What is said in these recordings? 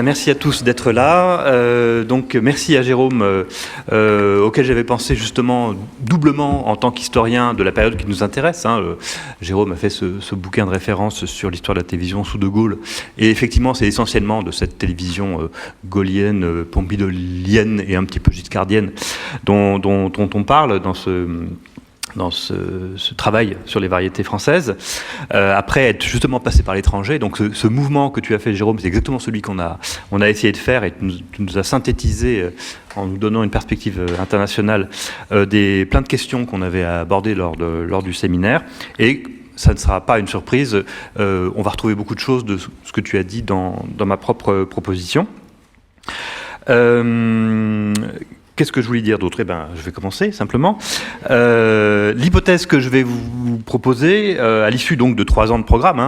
Merci à tous d'être là. Donc merci à Jérôme, auquel j'avais pensé justement doublement en tant qu'historien de la période qui nous intéresse. Jérôme a fait ce bouquin de référence sur l'histoire de la télévision sous De Gaulle. Et effectivement, c'est essentiellement de cette télévision gaullienne, pompidolienne et un petit peu giscardienne dont on parle dans ce travail sur les variétés françaises, après être justement passé par l'étranger. Donc ce mouvement que tu as fait, Jérôme, c'est exactement celui qu'on a essayé de faire, et tu nous as synthétisé en nous donnant une perspective internationale plein de questions qu'on avait abordées lors du séminaire. Et ça ne sera pas une surprise, on va retrouver beaucoup de choses de ce que tu as dit dans ma propre proposition. Qu'est-ce que je voulais dire d'autre ? Je vais commencer simplement. L'hypothèse que je vais vous proposer, à l'issue donc de 3 ans de programme,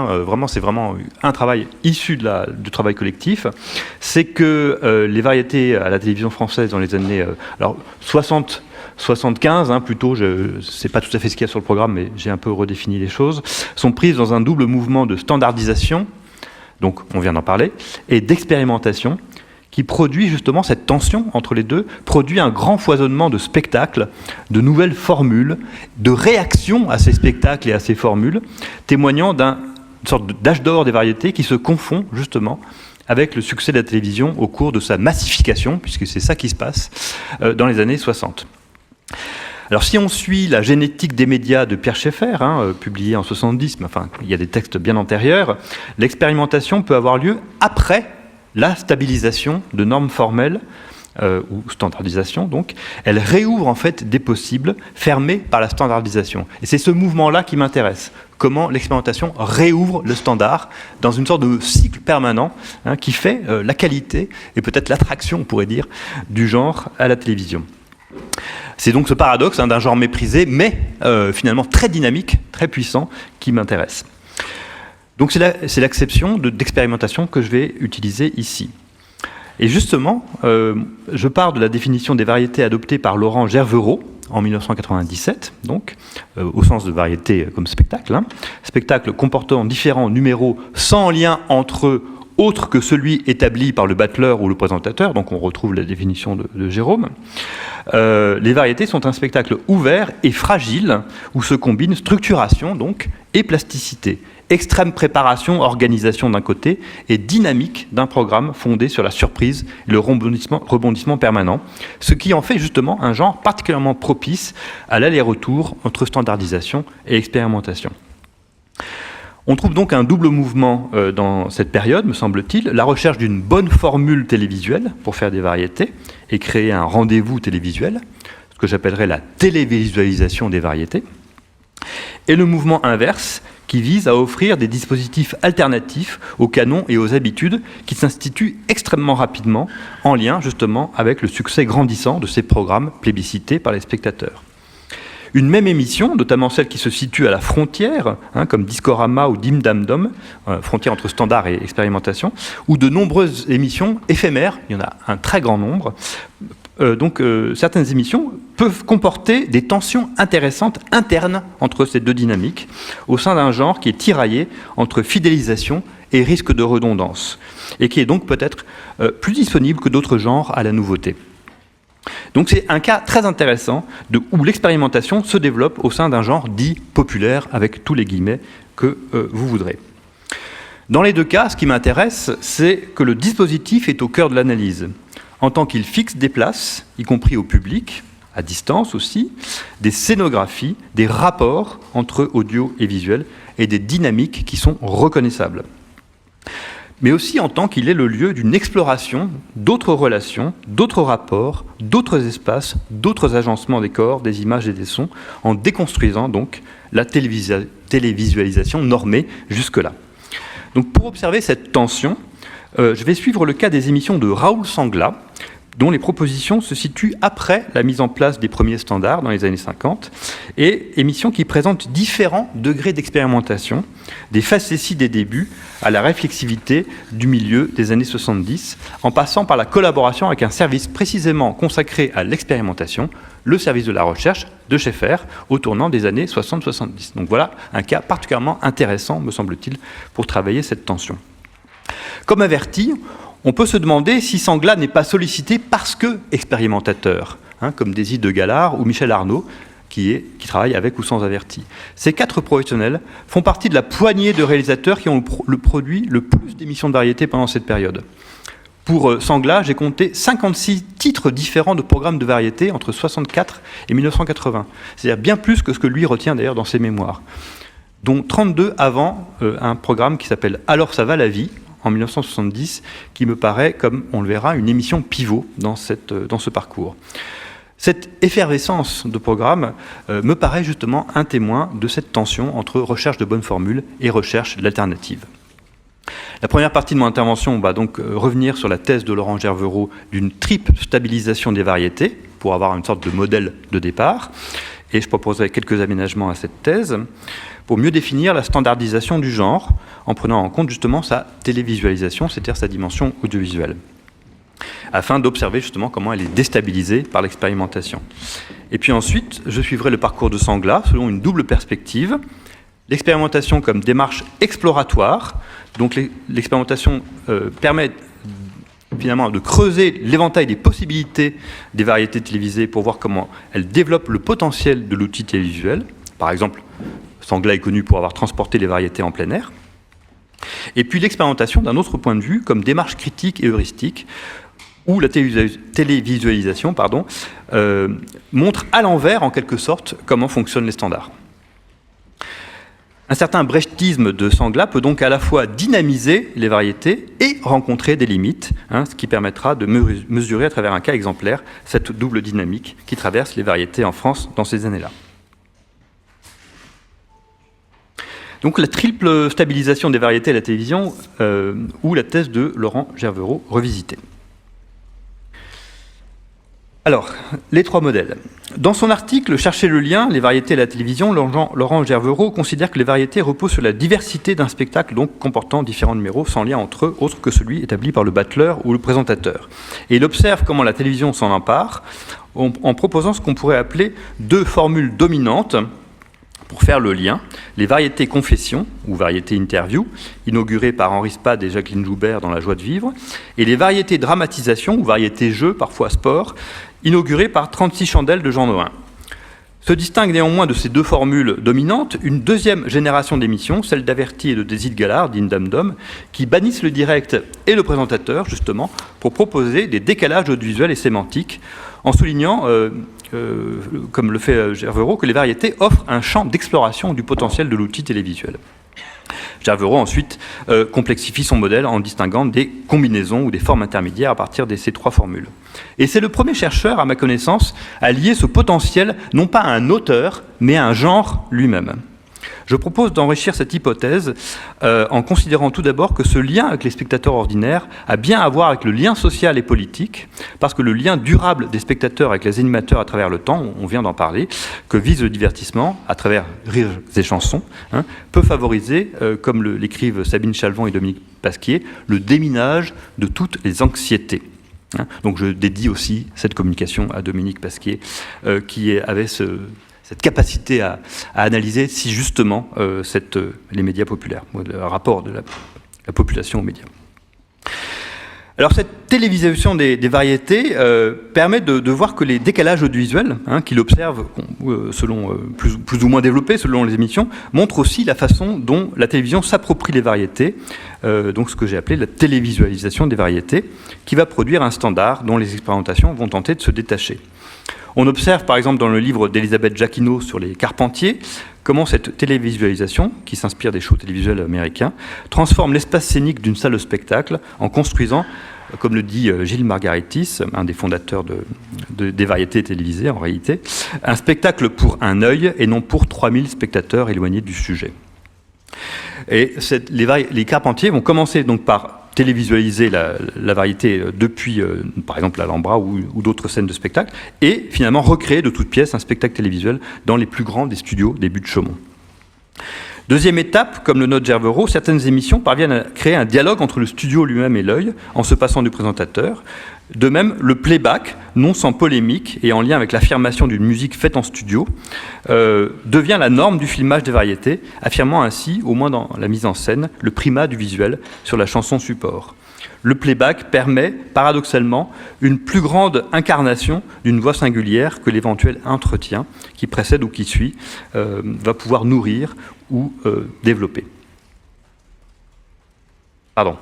c'est vraiment un travail issu du travail collectif, c'est que les variétés à la télévision française dans les années 75 plutôt, c'est pas tout à fait ce qu'il y a sur le programme, mais j'ai un peu redéfini les choses, sont prises dans un double mouvement de standardisation, donc on vient d'en parler, et d'expérimentation, qui produit justement cette tension entre les deux, produit un grand foisonnement de spectacles, de nouvelles formules, de réactions à ces spectacles et à ces formules, témoignant d'une sorte d'âge d'or des variétés qui se confond justement avec le succès de la télévision au cours de sa massification, puisque c'est ça qui se passe dans les années 60. Alors si on suit la génétique des médias de Pierre Schaeffer, publié en 70, mais enfin il y a des textes bien antérieurs, l'expérimentation peut avoir lieu après la stabilisation de normes formelles, ou standardisation donc, elle réouvre en fait des possibles fermés par la standardisation. Et c'est ce mouvement-là qui m'intéresse. Comment l'expérimentation réouvre le standard dans une sorte de cycle permanent qui fait la qualité et peut-être l'attraction, on pourrait dire, du genre à la télévision. C'est donc ce paradoxe d'un genre méprisé, mais finalement très dynamique, très puissant, qui m'intéresse. Donc c'est l'acception d'expérimentation que je vais utiliser ici. Et justement, je pars de la définition des variétés adoptée par Laurent Gervereau en 1997, donc, au sens de variété comme spectacle. Spectacle comportant différents numéros sans lien entre eux, autre que celui établi par le battleur ou le présentateur, donc on retrouve la définition de Jérôme. Les variétés sont un spectacle ouvert et fragile, où se combinent structuration donc, et plasticité. Extrême préparation, organisation d'un côté, et dynamique d'un programme fondé sur la surprise et le rebondissement permanent, ce qui en fait justement un genre particulièrement propice à l'aller-retour entre standardisation et expérimentation. On trouve donc un double mouvement dans cette période, me semble-t-il, la recherche d'une bonne formule télévisuelle pour faire des variétés et créer un rendez-vous télévisuel, ce que j'appellerais la télévisualisation des variétés, et le mouvement inverse, qui vise à offrir des dispositifs alternatifs aux canons et aux habitudes qui s'instituent extrêmement rapidement en lien justement avec le succès grandissant de ces programmes plébiscités par les spectateurs. Une même émission, notamment celle qui se situe à la frontière, comme Discorama ou Dim Dam Dom, frontière entre standard et expérimentation, ou de nombreuses émissions éphémères, il y en a un très grand nombre. Certaines émissions peuvent comporter des tensions intéressantes internes entre ces deux dynamiques, au sein d'un genre qui est tiraillé entre fidélisation et risque de redondance, et qui est donc peut-être plus disponible que d'autres genres à la nouveauté. Donc c'est un cas très intéressant où l'expérimentation se développe au sein d'un genre dit populaire, avec tous les guillemets que vous voudrez. Dans les deux cas, ce qui m'intéresse, c'est que le dispositif est au cœur de l'analyse, en tant qu'il fixe des places, y compris au public, à distance aussi, des scénographies, des rapports entre audio et visuel, et des dynamiques qui sont reconnaissables. Mais aussi en tant qu'il est le lieu d'une exploration d'autres relations, d'autres rapports, d'autres espaces, d'autres agencements des corps, des images et des sons, en déconstruisant donc la télévisualisation normée jusque-là. Donc pour observer cette tension, je vais suivre le cas des émissions de Raoul Sangla, dont les propositions se situent après la mise en place des premiers standards dans les années 50, et émissions qui présentent différents degrés d'expérimentation, des facéties des débuts à la réflexivité du milieu des années 70, en passant par la collaboration avec un service précisément consacré à l'expérimentation, le service de la recherche de Schaeffer, au tournant des années 60-70. Donc voilà un cas particulièrement intéressant, me semble-t-il, pour travailler cette tension. Comme averti, On peut se demander si Sangla n'est pas sollicité parce que expérimentateur, comme Désir de Galard ou Michel Arnaud, qui travaille avec ou sans Averti. Ces 4 professionnels font partie de la poignée de réalisateurs qui ont produit le plus d'émissions de variété pendant cette période. Pour Sangla, j'ai compté 56 titres différents de programmes de variété entre 1964 et 1980. C'est-à-dire bien plus que ce que lui retient d'ailleurs dans ses mémoires, dont 32 avant un programme qui s'appelle « Alors ça va la vie », en 1970, qui me paraît, comme on le verra, une émission pivot dans ce parcours. Cette effervescence de programme me paraît justement un témoin de cette tension entre recherche de bonnes formules et recherche d'alternatives. La première partie de mon intervention va donc revenir sur la thèse de Laurent Gervereau d'une triple stabilisation des variétés pour avoir une sorte de modèle de départ. Et je proposerai quelques aménagements à cette thèse pour mieux définir la standardisation du genre en prenant en compte justement sa télévisualisation, c'est-à-dire sa dimension audiovisuelle, afin d'observer justement comment elle est déstabilisée par l'expérimentation. Et puis ensuite, je suivrai le parcours de Sangla selon une double perspective. L'expérimentation comme démarche exploratoire, donc l'expérimentation permet finalement de creuser l'éventail des possibilités des variétés télévisées pour voir comment elles développent le potentiel de l'outil télévisuel. Par exemple, Sangla est connu pour avoir transporté les variétés en plein air. Et puis l'expérimentation d'un autre point de vue comme démarche critique et heuristique, où la télévisualisation montre à l'envers, en quelque sorte, comment fonctionnent les standards. Un certain brechtisme de Sangla peut donc à la fois dynamiser les variétés et rencontrer des limites, ce qui permettra de mesurer à travers un cas exemplaire cette double dynamique qui traverse les variétés en France dans ces années-là. Donc la triple stabilisation des variétés à la télévision ou la thèse de Laurent Gervereau revisitée. Alors, les 3 modèles. Dans son article « Chercher le lien, les variétés à la télévision », Laurent Gervereau considère que les variétés reposent sur la diversité d'un spectacle, donc comportant différents numéros sans lien entre eux, autre que celui établi par le battleur ou le présentateur. Et il observe comment la télévision s'en empare en proposant ce qu'on pourrait appeler 2 formules dominantes pour faire le lien, les variétés confession ou variétés interview, inaugurées par Henri Spade et Jacqueline Joubert dans La joie de vivre, et les variétés dramatisation ou variétés jeu, parfois sport, inaugurées par 36 chandelles de Jean Nohain. Se distingue néanmoins de ces 2 formules dominantes une deuxième génération d'émissions, celle d'Averti et de Désir Galard, d'In Dam Dom, qui bannissent le direct et le présentateur, justement, pour proposer des décalages audiovisuels et sémantiques, en soulignant, comme le fait Gervereau, que les variétés offrent un champ d'exploration du potentiel de l'outil télévisuel. Gervereau ensuite complexifie son modèle en distinguant des combinaisons ou des formes intermédiaires à partir de ces 3 formules. Et c'est le premier chercheur, à ma connaissance, à lier ce potentiel non pas à un auteur, mais à un genre lui-même. Je propose d'enrichir cette hypothèse en considérant tout d'abord que ce lien avec les spectateurs ordinaires a bien à voir avec le lien social et politique, parce que le lien durable des spectateurs avec les animateurs à travers le temps, on vient d'en parler, que vise le divertissement à travers rires et chansons, peut favoriser, comme l'écrivent Sabine Chalvant et Dominique Pasquier, le déminage de toutes les anxiétés. Donc je dédie aussi cette communication à Dominique Pasquier, qui avait cette capacité à analyser si justement les médias populaires, le rapport de la population aux médias. Alors cette télévisualisation des variétés permet de voir que les décalages audiovisuels qu'il observe, selon plus ou moins développés selon les émissions, montrent aussi la façon dont la télévision s'approprie les variétés, donc ce que j'ai appelé la télévisualisation des variétés, qui va produire un standard dont les expérimentations vont tenter de se détacher. On observe par exemple dans le livre d'Elisabeth Jacquinot sur les Carpentiers comment cette télévisualisation, qui s'inspire des shows télévisuels américains, transforme l'espace scénique d'une salle de spectacle en construisant, comme le dit Gilles Margaritis, un des fondateurs des variétés télévisées en réalité, un spectacle pour un œil et non pour 3000 spectateurs éloignés du sujet. Et les Carpentiers vont commencer donc par télévisualiser la variété depuis, par exemple, l'Alhambra ou d'autres scènes de spectacle, et finalement recréer de toutes pièces un spectacle télévisuel dans les plus grands des studios des buts de Chaumont. Deuxième étape, comme le note Gervereau, certaines émissions parviennent à créer un dialogue entre le studio lui-même et l'œil, en se passant du présentateur. De même, le playback, non sans polémique et en lien avec l'affirmation d'une musique faite en studio, devient la norme du filmage des variétés, affirmant ainsi, au moins dans la mise en scène, le primat du visuel sur la chanson support. Le playback permet, paradoxalement, une plus grande incarnation d'une voix singulière que l'éventuel entretien qui précède ou qui suit va pouvoir nourrir ou développer. Pardon.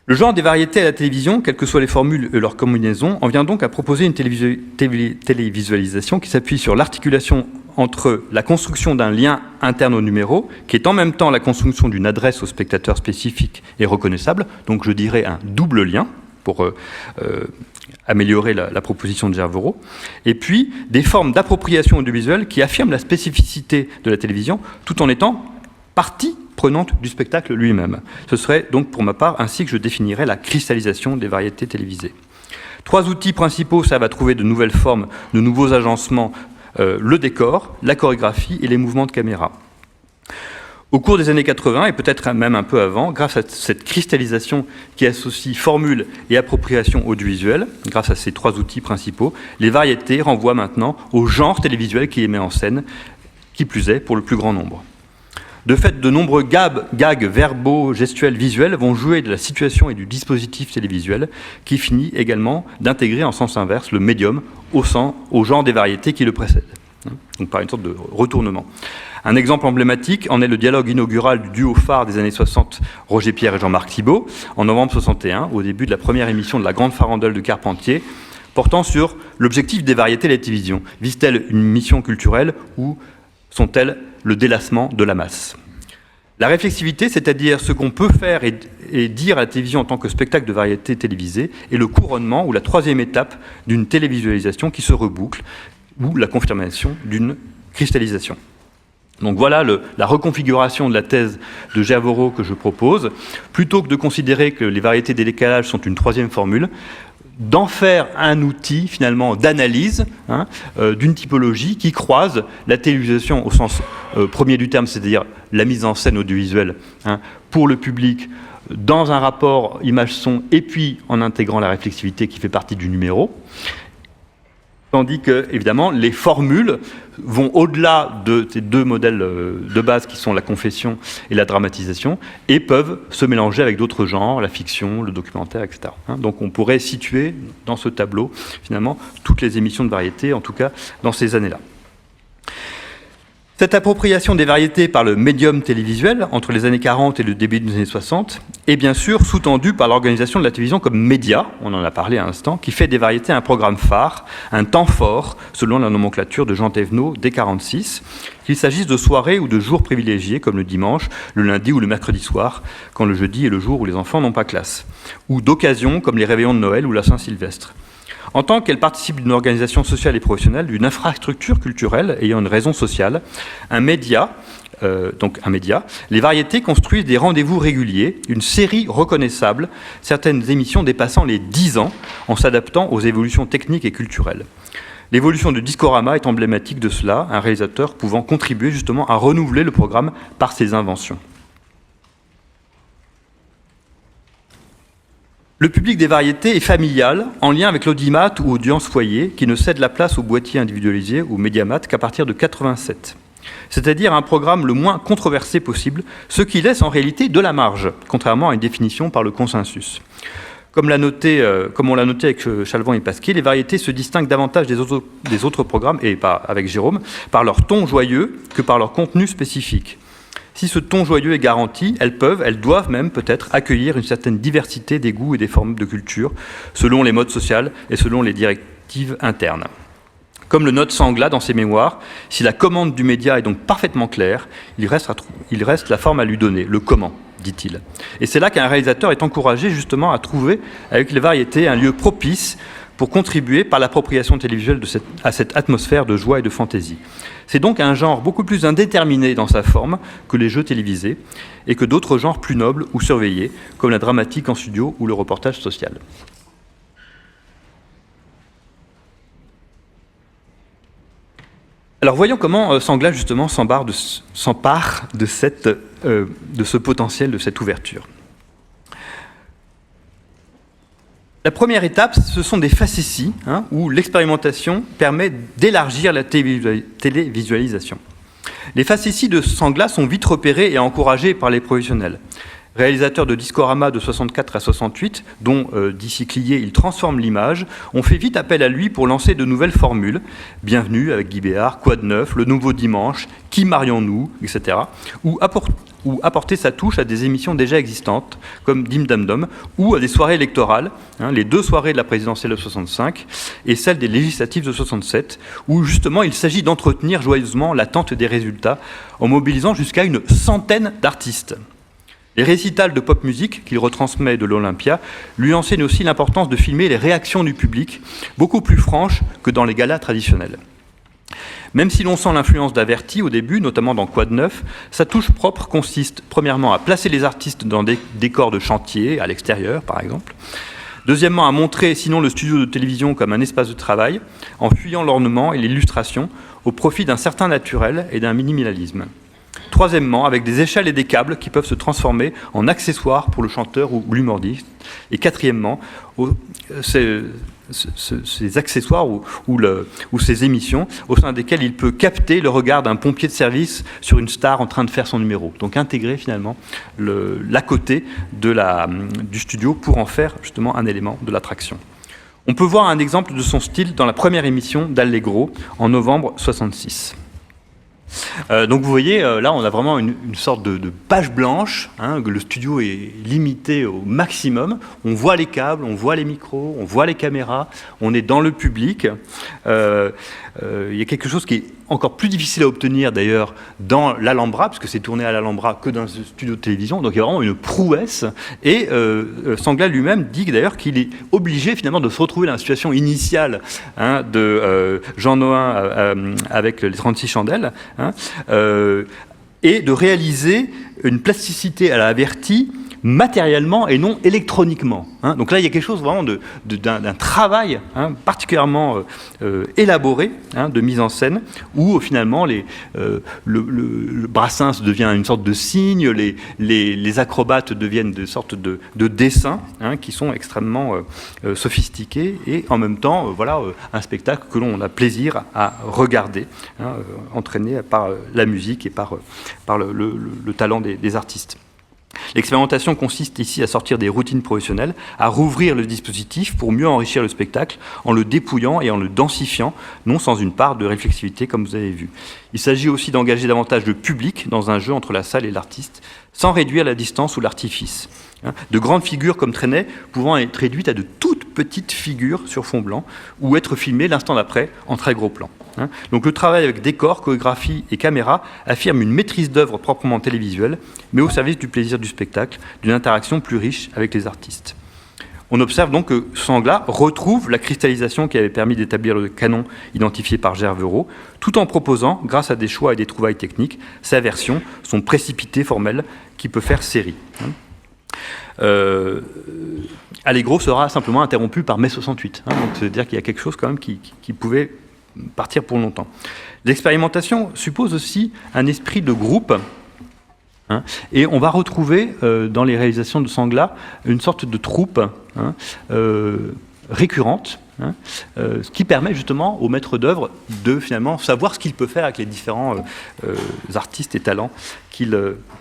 Le genre des variétés à la télévision, quelles que soient les formules et leurs combinaisons, en vient donc à proposer une télévisualisation qui s'appuie sur l'articulation entre la construction d'un lien interne au numéro, qui est en même temps la construction d'une adresse au spectateur spécifique et reconnaissable, donc je dirais un double lien pour améliorer la proposition de Gervoro, et puis des formes d'appropriation audiovisuelle qui affirment la spécificité de la télévision tout en étant partie prenante du spectacle lui-même. Ce serait donc pour ma part ainsi que je définirais la cristallisation des variétés télévisées. 3 outils principaux servent à trouver de nouvelles formes, de nouveaux agencements, le décor, la chorégraphie et les mouvements de caméra. Au cours des années 80, et peut-être même un peu avant, grâce à cette cristallisation qui associe formule et appropriation audiovisuelle, grâce à ces 3 outils principaux, les variétés renvoient maintenant au genre télévisuel qui les met en scène, qui plus est pour le plus grand nombre. De fait, de nombreux gags verbaux, gestuels, visuels vont jouer de la situation et du dispositif télévisuel qui finit également d'intégrer en sens inverse le médium au genre des variétés qui le précèdent. Donc par une sorte de retournement. Un exemple emblématique en est le dialogue inaugural du duo phare des années 60, Roger Pierre et Jean-Marc Thibault, en novembre 61, au début de la première émission de la Grande Farandole de Carpentier, portant sur l'objectif des variétés de la télévision. Vise-t-elle une mission culturelle ou sont-elles le délassement de la masse? La réflexivité, c'est-à-dire ce qu'on peut faire et dire à la télévision en tant que spectacle de variété télévisée, est le couronnement ou la 3e étape d'une télévisualisation qui se reboucle, ou la confirmation d'une cristallisation. Donc voilà la reconfiguration de la thèse de Gervoro que je propose. Plutôt que de considérer que les variétés des décalages sont une 3e formule, d'en faire un outil finalement d'analyse d'une typologie qui croise la télévision au sens premier du terme, c'est-à-dire la mise en scène audiovisuelle pour le public dans un rapport image-son et puis en intégrant la réflexivité qui fait partie du numéro. Tandis que, évidemment, les formules vont au-delà de ces 2 modèles de base qui sont la confession et la dramatisation et peuvent se mélanger avec d'autres genres, la fiction, le documentaire, etc. Donc on pourrait situer dans ce tableau, finalement, toutes les émissions de variété, en tout cas dans ces années-là. Cette appropriation des variétés par le médium télévisuel entre les années 40 et le début des années 60 est bien sûr sous-tendue par l'organisation de la télévision comme média, on en a parlé à l'instant, qui fait des variétés un programme phare, un temps fort, selon la nomenclature de Jean Thévenot dès 1946, qu'il s'agisse de soirées ou de jours privilégiés comme le dimanche, le lundi ou le mercredi soir, quand le jeudi est le jour où les enfants n'ont pas classe, ou d'occasions comme les réveillons de Noël ou la Saint-Sylvestre. En tant qu'elle participe d'une organisation sociale et professionnelle, d'une infrastructure culturelle ayant une raison sociale, un média, les variétés construisent des rendez-vous réguliers, une série reconnaissable, certaines émissions dépassant les 10 ans en s'adaptant aux évolutions techniques et culturelles. L'évolution de Discorama est emblématique de cela, un réalisateur pouvant contribuer justement à renouveler le programme par ses inventions. Le public des variétés est familial, en lien avec l'audimat ou audience foyer, qui ne cède la place au boîtier individualisé ou médiamat qu'à partir de 87. C'est-à-dire un programme le moins controversé possible, ce qui laisse en réalité de la marge, contrairement à une définition par le consensus. Comme on l'a noté avec Chalvant et Pasquier, les variétés se distinguent davantage des autres programmes, et pas avec Jérôme, par leur ton joyeux que par leur contenu spécifique. Si ce ton joyeux est garanti, elles doivent même peut-être accueillir une certaine diversité des goûts et des formes de culture, selon les modes sociaux et selon les directives internes. Comme le note Sangla dans ses mémoires, si la commande du média est donc parfaitement claire, il reste la forme à lui donner, le comment, dit-il. Et c'est là qu'un réalisateur est encouragé justement à trouver, avec les variétés, un lieu propice pour contribuer par l'appropriation télévisuelle à cette atmosphère de joie et de fantaisie. C'est donc un genre beaucoup plus indéterminé dans sa forme que les jeux télévisés et que d'autres genres plus nobles ou surveillés, comme la dramatique en studio ou le reportage social. Alors voyons comment Sangla justement s'empare de ce potentiel, de cette ouverture. La première étape, ce sont des facéties, où l'expérimentation permet d'élargir la télévisualisation. Les facéties de Sangla sont vite repérées et encouragées par les professionnels. Réalisateur de Discorama de 64 à 68, dont, dit Siclier, il transforme l'image, on fait vite appel à lui pour lancer de nouvelles formules. Bienvenue avec Guy Béard, Quoi de neuf, Le Nouveau Dimanche, Qui marions-nous, etc. Ou apporter sa touche à des émissions déjà existantes, comme Dim Dam Dom, ou à des soirées électorales, les 2 soirées de la présidentielle de 65 et celle des législatives de 67, où justement il s'agit d'entretenir joyeusement l'attente des résultats en mobilisant jusqu'à une centaine d'artistes. Les récitals de pop musique qu'il retransmet de l'Olympia lui enseignent aussi l'importance de filmer les réactions du public, beaucoup plus franches que dans les galas traditionnels. Même si l'on sent l'influence d'Averti au début, notamment dans Quoi de neuf, sa touche propre consiste premièrement à placer les artistes dans des décors de chantier, à l'extérieur par exemple. Deuxièmement, à montrer sinon le studio de télévision comme un espace de travail, en fuyant l'ornement et l'illustration au profit d'un certain naturel et d'un minimalisme. Troisièmement, avec des échelles et des câbles qui peuvent se transformer en accessoires pour le chanteur ou l'humoriste. Et quatrièmement, ces accessoires ou ces émissions au sein desquelles il peut capter le regard d'un pompier de service sur une star en train de faire son numéro. Donc intégrer finalement l'à côté du studio pour en faire justement un élément de l'attraction. On peut voir un exemple de son style dans la première émission d'Allegro en novembre 66. Donc vous voyez, là on a vraiment une sorte de page blanche, le studio est limité au maximum, on voit les câbles, on voit les micros, on voit les caméras, on est dans le public. Il y a quelque chose qui est encore plus difficile à obtenir d'ailleurs dans l'Alhambra, parce que c'est tourné à l'Alhambra que dans un studio de télévision, donc il y a vraiment une prouesse, et Sangla lui-même dit d'ailleurs qu'il est obligé finalement de se retrouver dans la situation initiale de Jean Nohain avec les 36 chandelles, et de réaliser une plasticité à la Averti matériellement et non électroniquement. Donc là, il y a quelque chose vraiment d'un travail particulièrement élaboré de mise en scène, où finalement le Brassens devient une sorte de signe, les acrobates deviennent des sortes de dessins qui sont extrêmement sophistiqués, et en même temps, voilà, un spectacle que l'on a plaisir à regarder, entraîné par la musique et par le talent des artistes. L'expérimentation consiste ici à sortir des routines professionnelles, à rouvrir le dispositif pour mieux enrichir le spectacle en le dépouillant et en le densifiant, non sans une part de réflexivité comme vous avez vu. Il s'agit aussi d'engager davantage de public dans un jeu entre la salle et l'artiste, sans réduire la distance ou l'artifice. De grandes figures comme Trenet pouvant être réduites à de toutes petites figures sur fond blanc ou être filmées l'instant d'après en très gros plan. Donc le travail avec décor, chorégraphie et caméra affirme une maîtrise d'œuvre proprement télévisuelle, mais au service du plaisir du spectacle, d'une interaction plus riche avec les artistes. On observe donc que Sangla retrouve la cristallisation qui avait permis d'établir le canon identifié par Gervereau, tout en proposant, grâce à des choix et des trouvailles techniques, sa version, son précipité formel qui peut faire série. Allegro sera simplement interrompu par mai 68. Donc c'est-à-dire qu'il y a quelque chose quand même qui pouvait partir pour longtemps. L'expérimentation suppose aussi un esprit de groupe, et on va retrouver dans les réalisations de Sangla une sorte de troupe récurrente, ce qui permet justement au maître d'œuvre de finalement savoir ce qu'il peut faire avec les différents artistes et talents qui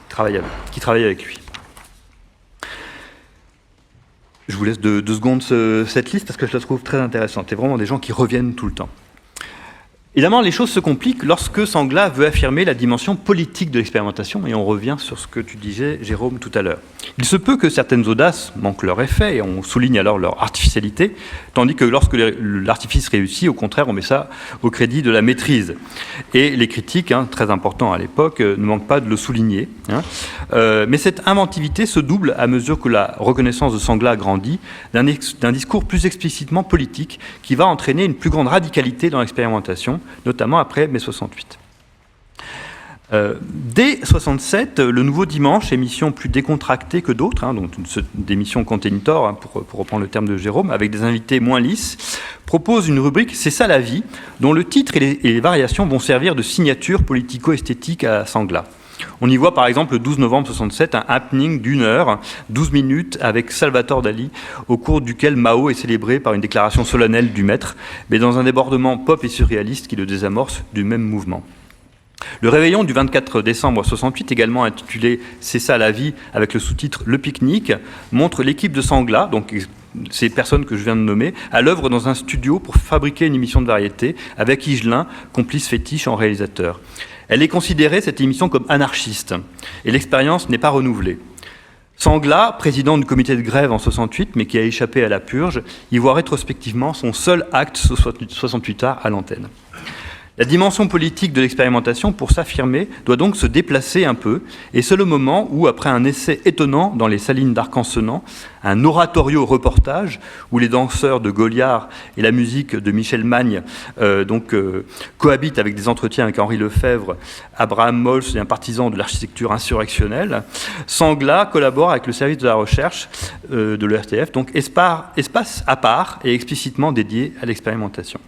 travaillent avec lui. Je vous laisse 2 secondes cette liste parce que je la trouve très intéressante. C'est vraiment des gens qui reviennent tout le temps. Évidemment, les choses se compliquent lorsque Sangla veut affirmer la dimension politique de l'expérimentation, et on revient sur ce que tu disais, Jérôme, tout à l'heure. Il se peut que certaines audaces manquent leur effet, et on souligne alors leur artificialité, tandis que lorsque l'artifice réussit, au contraire, on met ça au crédit de la maîtrise. Et les critiques, très importants à l'époque, ne manquent pas de le souligner. Mais cette inventivité se double à mesure que la reconnaissance de Sangla grandit d'un discours plus explicitement politique qui va entraîner une plus grande radicalité dans l'expérimentation, notamment après mai 68. Dès 67, le Nouveau Dimanche, émission plus décontractée que d'autres, donc des émissions contenitor, pour reprendre le terme de Jérôme, avec des invités moins lisses, propose une rubrique « C'est ça la vie », dont le titre et les variations vont servir de signature politico-esthétique à Sangla. On y voit par exemple le 12 novembre 67 un happening d'1 heure, 12 minutes avec Salvatore Dali, au cours duquel Mao est célébré par une déclaration solennelle du maître, mais dans un débordement pop et surréaliste qui le désamorce du même mouvement. Le réveillon du 24 décembre 68, également intitulé « C'est ça la vie » avec le sous-titre « Le pique-nique », montre l'équipe de Sangla, donc ces personnes que je viens de nommer, à l'œuvre dans un studio pour fabriquer une émission de variété avec Higelin, complice fétiche en réalisateur. Elle est considérée, cette émission, comme anarchiste, et l'expérience n'est pas renouvelée. Sangla, président du comité de grève en 68, mais qui a échappé à la purge, y voit rétrospectivement son seul acte 68 heures à l'antenne. La dimension politique de l'expérimentation, pour s'affirmer, doit donc se déplacer un peu, et c'est le moment où, après un essai étonnant dans les salines d'Arcansenant, un oratorio-reportage, où les danseurs de Goliard et la musique de Michel Magne cohabitent avec des entretiens avec Henri Lefebvre, Abraham Mols et un partisan de l'architecture insurrectionnelle, Sangla collabore avec le service de la recherche de l'ERTF, donc espace à part et explicitement dédié à l'expérimentation.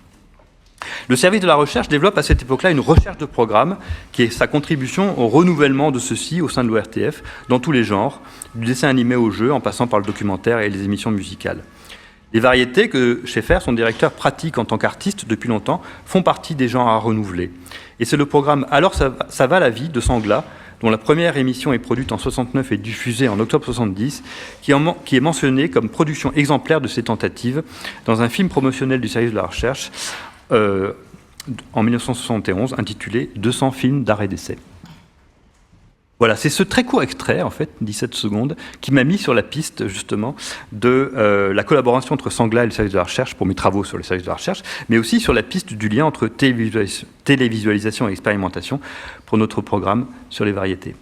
Le service de la recherche développe à cette époque-là une recherche de programme qui est sa contribution au renouvellement de ceux-ci au sein de l'ORTF dans tous les genres, du dessin animé au jeu en passant par le documentaire et les émissions musicales. Les variétés que Schaeffer, son directeur pratique en tant qu'artiste depuis longtemps, font partie des genres à renouveler. Et c'est le programme Alors ça va la vie de Sangla, dont la première émission est produite en 69 et diffusée en octobre 70, qui est mentionné comme production exemplaire de ces tentatives dans un film promotionnel du service de la recherche en 1971, intitulé « 200 films d'arrêt d'essai ». Voilà, c'est ce très court extrait, en fait, 17 secondes, qui m'a mis sur la piste, justement, de la collaboration entre Sangla et le service de la recherche pour mes travaux sur le service de la recherche, mais aussi sur la piste du lien entre télévisualisation et expérimentation pour notre programme sur les variétés.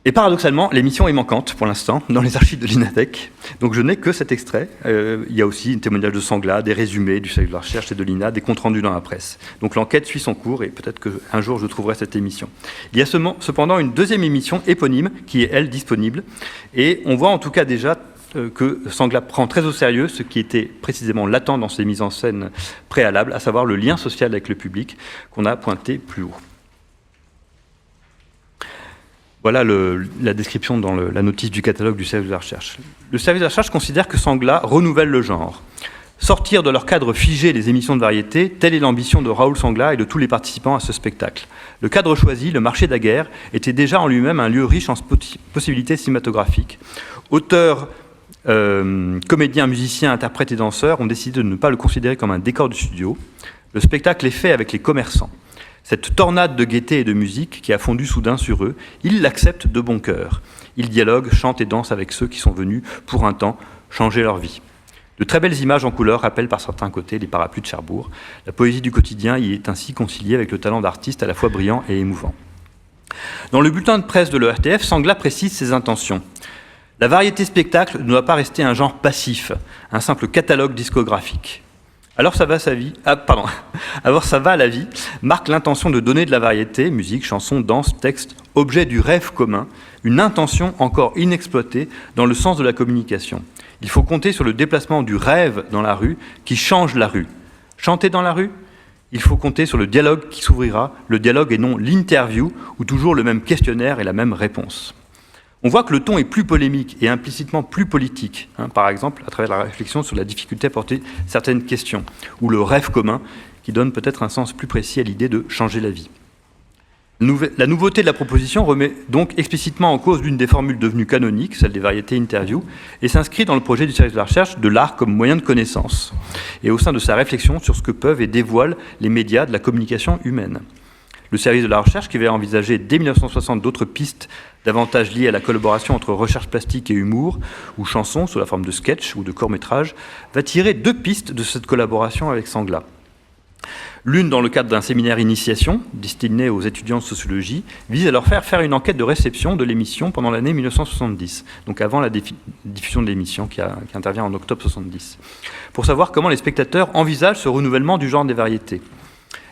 Et paradoxalement, l'émission est manquante pour l'instant dans les archives de l'INATEC, donc je n'ai que cet extrait. Il y a aussi un témoignage de Sangla, des résumés du service de la recherche et de l'INA, des comptes rendus dans la presse. Donc l'enquête suit son cours et peut-être qu'un jour je trouverai cette émission. Il y a cependant une deuxième émission éponyme qui est, elle, disponible, et on voit en tout cas déjà que Sangla prend très au sérieux ce qui était précisément latent dans ses mises en scène préalables, à savoir le lien social avec le public qu'on a pointé plus haut. Voilà la description dans la notice du catalogue du service de la recherche. Le service de la recherche considère que Sangla renouvelle le genre. Sortir de leur cadre figé les émissions de variété, telle est l'ambition de Raoul Sangla et de tous les participants à ce spectacle. Le cadre choisi, le marché d'Aguerre, était déjà en lui-même un lieu riche en possibilités cinématographiques. Auteurs, comédiens, musiciens, interprètes et danseurs ont décidé de ne pas le considérer comme un décor de studio. Le spectacle est fait avec les commerçants. Cette tornade de gaieté et de musique qui a fondu soudain sur eux, ils l'acceptent de bon cœur. Ils dialoguent, chantent et dansent avec ceux qui sont venus, pour un temps, changer leur vie. De très belles images en couleur rappellent par certains côtés les parapluies de Cherbourg. La poésie du quotidien y est ainsi conciliée avec le talent d'artiste à la fois brillant et émouvant. Dans le bulletin de presse de l'ERTF, Sangla précise ses intentions. La variété spectacle ne doit pas rester un genre passif, un simple catalogue discographique. Alors ça va la vie marque l'intention de donner de la variété, musique, chansons, danse, texte, objet du rêve commun, une intention encore inexploitée dans le sens de la communication. Il faut compter sur le déplacement du rêve dans la rue qui change la rue. Chanter dans la rue ? Il faut compter sur le dialogue qui s'ouvrira, le dialogue et non l'interview, ou toujours le même questionnaire et la même réponse. On voit que le ton est plus polémique et implicitement plus politique, par exemple à travers la réflexion sur la difficulté à porter certaines questions, ou le rêve commun qui donne peut-être un sens plus précis à l'idée de changer la vie. La nouveauté de la proposition remet donc explicitement en cause l'une des formules devenues canoniques, celle des variétés interviews, et s'inscrit dans le projet du service de la recherche de l'art comme moyen de connaissance, et au sein de sa réflexion sur ce que peuvent et dévoilent les médias de la communication humaine. Le service de la recherche, qui avait envisagé dès 1960 d'autres pistes davantage liées à la collaboration entre recherche plastique et humour, ou chansons sous la forme de sketch ou de court-métrage, va tirer deux pistes de cette collaboration avec Sangla. L'une, dans le cadre d'un séminaire initiation, destiné aux étudiants de sociologie, vise à leur faire une enquête de réception de l'émission pendant l'année 1970, donc avant la diffusion de l'émission qui intervient en octobre 1970, pour savoir comment les spectateurs envisagent ce renouvellement du genre des variétés.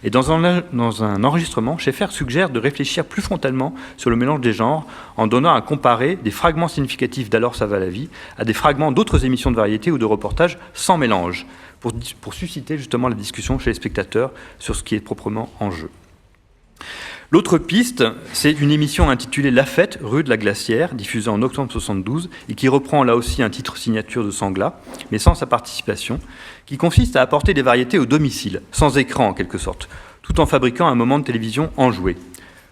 Et dans un enregistrement, Schaeffer suggère de réfléchir plus frontalement sur le mélange des genres en donnant à comparer des fragments significatifs d'Alors ça va la vie à des fragments d'autres émissions de variété ou de reportages sans mélange, pour susciter justement la discussion chez les spectateurs sur ce qui est proprement en jeu. L'autre piste, c'est une émission intitulée La Fête, rue de la Glacière, diffusée en octobre 72, et qui reprend là aussi un titre signature de Sangla, mais sans sa participation, qui consiste à apporter des variétés au domicile, sans écran en quelque sorte, tout en fabriquant un moment de télévision enjoué.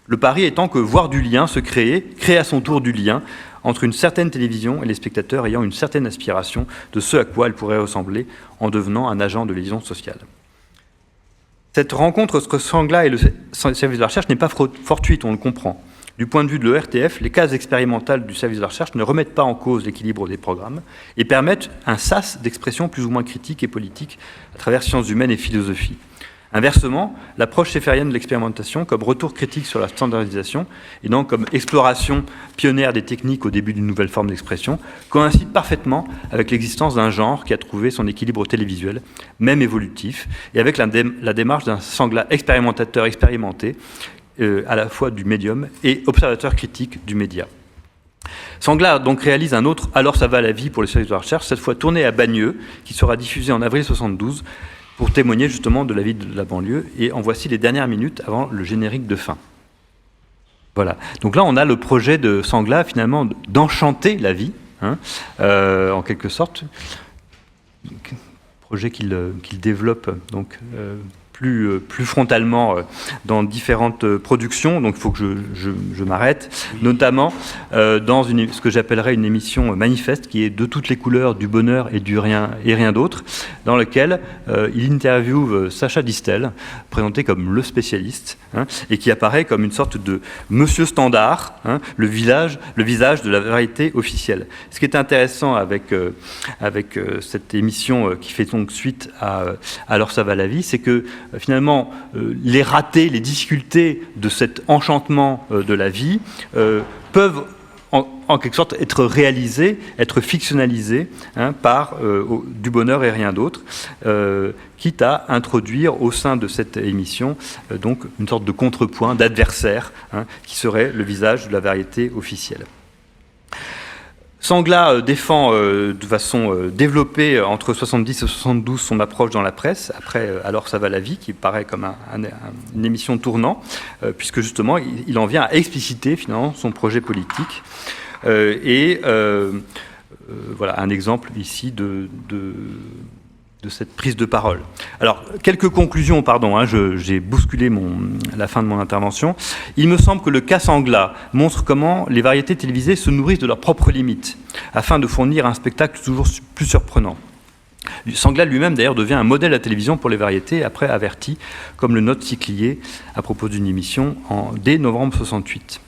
Le pari étant que voir du lien se créer à son tour du lien entre une certaine télévision et les spectateurs ayant une certaine aspiration de ce à quoi elle pourrait ressembler en devenant un agent de liaison sociale. Cette rencontre entre Sangla et le service de la recherche n'est pas fortuite, on le comprend. Du point de vue de l'ERTF, les cases expérimentales du service de la recherche ne remettent pas en cause l'équilibre des programmes et permettent un sas d'expression plus ou moins critique et politique à travers sciences humaines et philosophie. Inversement, l'approche schaefferienne de l'expérimentation, comme retour critique sur la standardisation, et donc comme exploration pionnière des techniques au début d'une nouvelle forme d'expression, coïncide parfaitement avec l'existence d'un genre qui a trouvé son équilibre télévisuel, même évolutif, et avec la démarche d'un Sangla expérimentateur expérimenté, à la fois du médium et observateur critique du média. Sangla donc réalise un autre « Alors ça va la vie » pour le service de la recherche, cette fois tourné à Bagneux, qui sera diffusé en avril 72, pour témoigner justement de la vie de la banlieue. Et en voici les dernières minutes avant le générique de fin. Voilà. Donc là, on a le projet de Sangla, finalement, d'enchanter la vie, en quelque sorte. Projet qu'il développe donc, plus frontalement dans différentes productions, donc il faut que je m'arrête, notamment dans ce que j'appellerais une émission manifeste qui est de toutes les couleurs, du bonheur et du rien et rien d'autre, dans lequel il interviewe Sacha Distel, présenté comme le spécialiste, et qui apparaît comme une sorte de monsieur standard, le visage de la vérité officielle. Ce qui est intéressant avec cette émission qui fait donc suite à Alors ça va la vie, c'est que finalement, les ratés, les difficultés de cet enchantement de la vie peuvent en quelque sorte être réalisés, être fictionnalisés par du bonheur et rien d'autre, quitte à introduire au sein de cette émission donc une sorte de contrepoint, d'adversaire, qui serait le visage de la vérité officielle. Sangla défend de façon développée entre 70 et 72 son approche dans la presse, après Alors ça va la vie, qui paraît comme une émission tournant, puisque justement il en vient à expliciter finalement son projet politique. Voilà un exemple ici de cette prise de parole. Alors, quelques conclusions, pardon, j'ai bousculé la fin de mon intervention. Il me semble que le cas Sangla montre comment les variétés télévisées se nourrissent de leurs propres limites, afin de fournir un spectacle toujours plus surprenant. Sangla lui-même, d'ailleurs, devient un modèle à la télévision pour les variétés, après averti, comme le note Siclier à propos d'une émission dès novembre 68.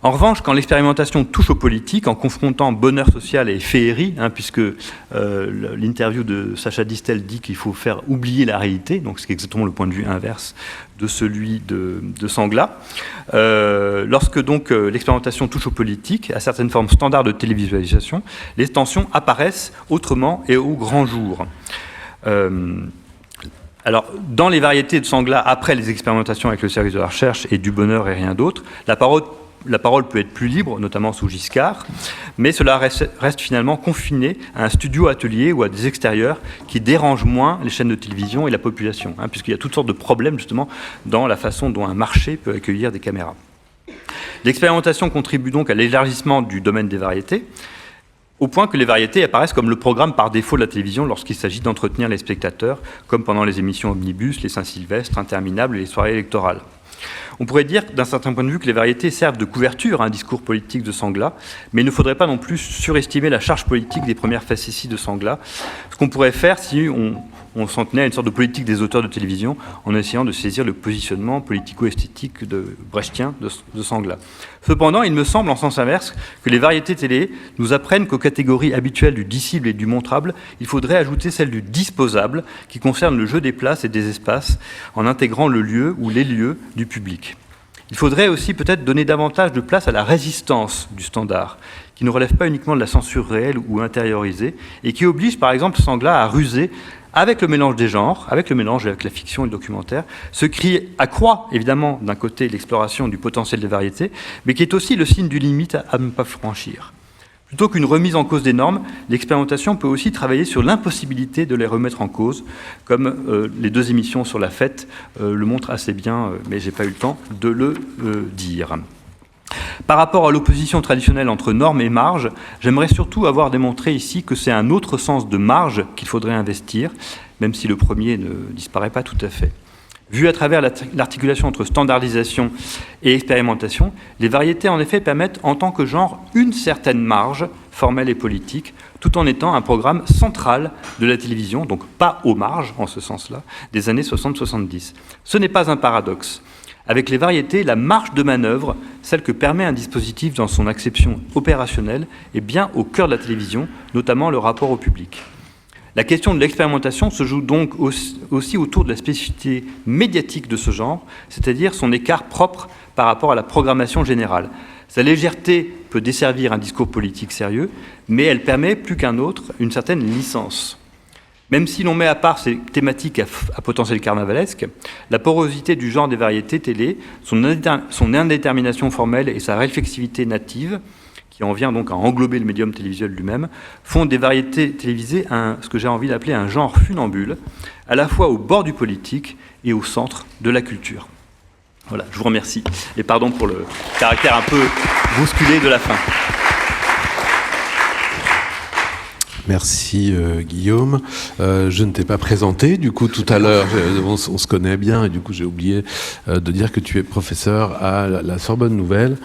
En revanche, quand l'expérimentation touche aux politiques, en confrontant bonheur social et féerie, puisque l'interview de Sacha Distel dit qu'il faut faire oublier la réalité, donc c'est exactement le point de vue inverse de celui de Sangla, lorsque donc l'expérimentation touche aux politiques, à certaines formes standards de télévisualisation, les tensions apparaissent autrement et au grand jour. Alors, dans les variétés de Sangla, après les expérimentations avec le service de la recherche et du bonheur et rien d'autre, la parole peut être plus libre, notamment sous Giscard, mais cela reste finalement confiné à un studio-atelier ou à des extérieurs qui dérangent moins les chaînes de télévision et la population, puisqu'il y a toutes sortes de problèmes justement dans la façon dont un marché peut accueillir des caméras. L'expérimentation contribue donc à l'élargissement du domaine des variétés, au point que les variétés apparaissent comme le programme par défaut de la télévision lorsqu'il s'agit d'entretenir les spectateurs, comme pendant les émissions Omnibus, les Saint-Sylvestre, Interminables et les soirées électorales. On pourrait dire, d'un certain point de vue, que les variétés servent de couverture à un discours politique de Sangla, mais il ne faudrait pas non plus surestimer la charge politique des premières facéties de Sangla, ce qu'on pourrait faire si on s'en tenait à une sorte de politique des auteurs de télévision en essayant de saisir le positionnement politico-esthétique brechtien de Sangla. Cependant, il me semble, en sens inverse, que les variétés télé nous apprennent qu'aux catégories habituelles du dissible et du montrable, il faudrait ajouter celle du disposable, qui concerne le jeu des places et des espaces, en intégrant le lieu ou les lieux du public. Il faudrait aussi peut-être donner davantage de place à la résistance du standard, qui ne relève pas uniquement de la censure réelle ou intériorisée, et qui oblige par exemple Sangla à ruser avec le mélange des genres, avec le mélange avec la fiction et le documentaire, ce qui accroît évidemment d'un côté l'exploration du potentiel des variétés, mais qui est aussi le signe d'une limite à ne pas franchir. Plutôt qu'une remise en cause des normes, l'expérimentation peut aussi travailler sur l'impossibilité de les remettre en cause, comme les 2 émissions sur la fête le montrent assez bien, mais je n'ai pas eu le temps de le dire. Par rapport à l'opposition traditionnelle entre normes et marge, j'aimerais surtout avoir démontré ici que c'est un autre sens de marge qu'il faudrait investir, même si le premier ne disparaît pas tout à fait. Vu à travers l'articulation entre standardisation et expérimentation, les variétés en effet permettent en tant que genre une certaine marge formelle et politique, tout en étant un programme central de la télévision, donc pas aux marges en ce sens-là, des années 60-70. Ce n'est pas un paradoxe. Avec les variétés, la marge de manœuvre, celle que permet un dispositif dans son acception opérationnelle, est bien au cœur de la télévision, notamment le rapport au public. La question de l'expérimentation se joue donc aussi autour de la spécificité médiatique de ce genre, c'est-à-dire son écart propre par rapport à la programmation générale. Sa légèreté peut desservir un discours politique sérieux, mais elle permet plus qu'un autre une certaine licence. Même si l'on met à part ces thématiques à potentiel carnavalesque, la porosité du genre des variétés télé, son indétermination formelle et sa réflexivité native, qui en vient donc à englober le médium télévisuel lui-même, font des variétés télévisées ce que j'ai envie d'appeler un genre funambule, à la fois au bord du politique et au centre de la culture. Voilà, je vous remercie. Et pardon pour le caractère un peu bousculé de la fin. Merci Guillaume. Je ne t'ai pas présenté, du coup tout à l'heure, on se connaît bien et du coup j'ai oublié de dire que tu es professeur à la Sorbonne Nouvelle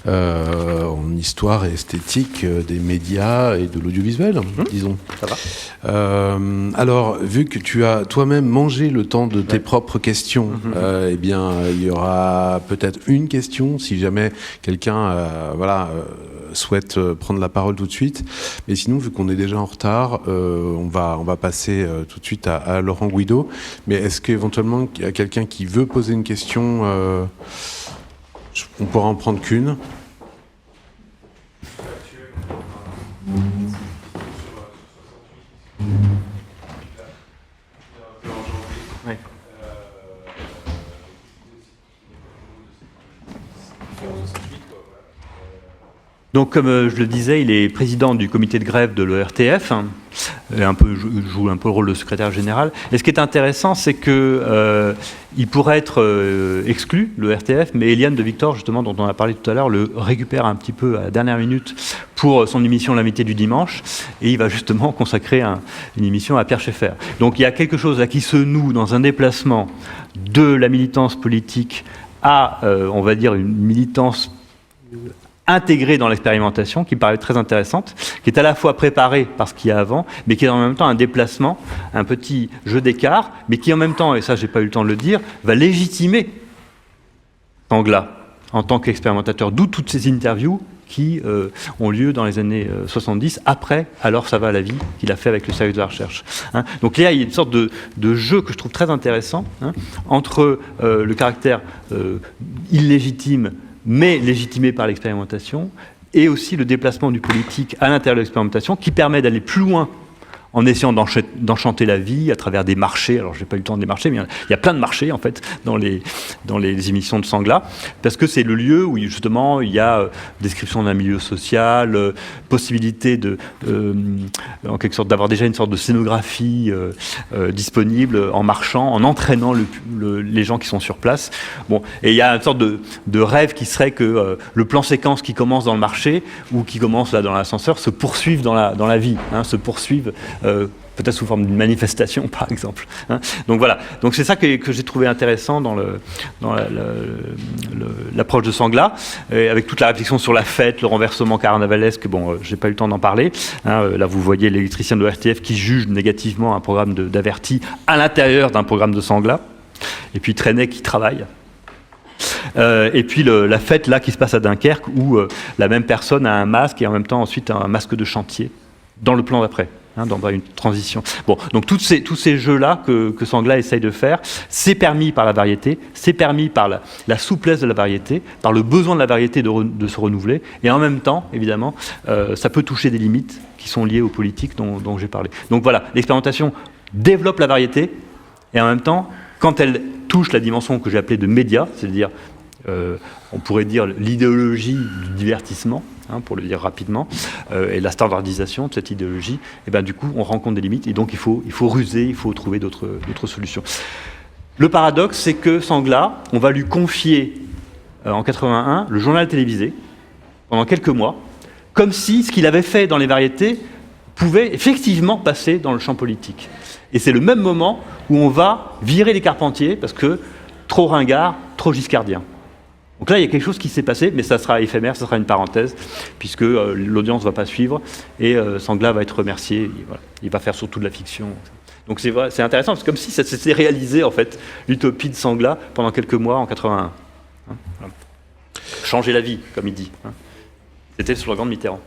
en histoire et esthétique des médias et de l'audiovisuel, disons. Ça va. Alors, vu que tu as toi-même mangé le temps de tes propres questions, eh bien il y aura peut-être une question si jamais quelqu'un souhaite prendre la parole tout de suite. Mais sinon, vu qu'on est déjà en retard, on va passer tout de suite à Laurent Guido. Mais est-ce qu'éventuellement, il y a quelqu'un qui veut poser une question on pourra en prendre qu'une. Ouais. Donc, comme je le disais, il est président du comité de grève de l'ORTF, joue un peu le rôle de secrétaire général. Et ce qui est intéressant, c'est que il pourrait être exclu, l'ORTF, mais Eliane de Victor, justement, dont on a parlé tout à l'heure, le récupère un petit peu à la dernière minute pour son émission L'invité du dimanche, et il va justement consacrer une émission à Pierre Schaeffer. Donc, il y a quelque chose là qui se noue dans un déplacement de la militance politique à, on va dire, une militance intégrée dans l'expérimentation, qui me paraît très intéressante, qui est à la fois préparée par ce qu'il y a avant, mais qui est en même temps un déplacement, un petit jeu d'écart, mais qui en même temps, et ça j'ai pas eu le temps de le dire, va légitimer Sangla en tant qu'expérimentateur, d'où toutes ces interviews qui ont lieu dans les années 70, après Alors ça va à la vie, qu'il a fait avec le service de la recherche. Donc là, il y a une sorte de jeu que je trouve très intéressant entre le caractère illégitime mais légitimé par l'expérimentation, et aussi le déplacement du politique à l'intérieur de l'expérimentation, qui permet d'aller plus loin en essayant d'enchanter la vie à travers des marchés. Alors, je n'ai pas eu le temps des marchés, mais il y a plein de marchés, en fait, dans les émissions de Sangla, parce que c'est le lieu où, justement, il y a description d'un milieu social, possibilité en quelque sorte, d'avoir déjà une sorte de scénographie disponible en marchant, en entraînant les gens qui sont sur place. Bon, et il y a une sorte de rêve qui serait que le plan séquence qui commence dans le marché, ou qui commence là dans l'ascenseur, se poursuive dans la vie, se poursuive peut-être sous forme d'une manifestation, par exemple. Donc voilà. Donc c'est ça que j'ai trouvé intéressant dans l'approche de Sangla, avec toute la réflexion sur la fête, le renversement carnavalesque. Bon, j'ai pas eu le temps d'en parler. Là, vous voyez l'électricien de l'ORTF qui juge négativement un programme d'Averti à l'intérieur d'un programme de Sangla. Et puis Trenet qui travaille. Et puis la fête là qui se passe à Dunkerque, où la même personne a un masque et en même temps ensuite un masque de chantier dans le plan d'après. Dans une transition. Bon, donc tous ces jeux-là que Sangla essaye de faire, c'est permis par la variété, c'est permis par la souplesse de la variété, par le besoin de la variété de se renouveler, et en même temps, évidemment, ça peut toucher des limites qui sont liées aux politiques dont j'ai parlé. Donc voilà, l'expérimentation développe la variété, et en même temps, quand elle touche la dimension que j'ai appelée de média, c'est-à-dire, on pourrait dire l'idéologie du divertissement, pour le dire rapidement, et la standardisation de cette idéologie, et ben, du coup, on rencontre des limites, et donc il faut ruser, il faut trouver d'autres solutions. Le paradoxe, c'est que Sangla, on va lui confier, en 81, le journal télévisé, pendant quelques mois, comme si ce qu'il avait fait dans les variétés pouvait effectivement passer dans le champ politique. Et c'est le même moment où on va virer les Carpentier, parce que trop ringard, trop giscardien. Donc là, il y a quelque chose qui s'est passé, mais ça sera éphémère, ça sera une parenthèse, puisque l'audience ne va pas suivre, et Sangla va être remercié, et voilà, il va faire surtout de la fiction. Donc c'est vrai, c'est intéressant, c'est comme si ça s'était réalisé, en fait, l'utopie de Sangla pendant quelques mois en 81. Voilà. Changer la vie, comme il dit. C'était le slogan de Mitterrand.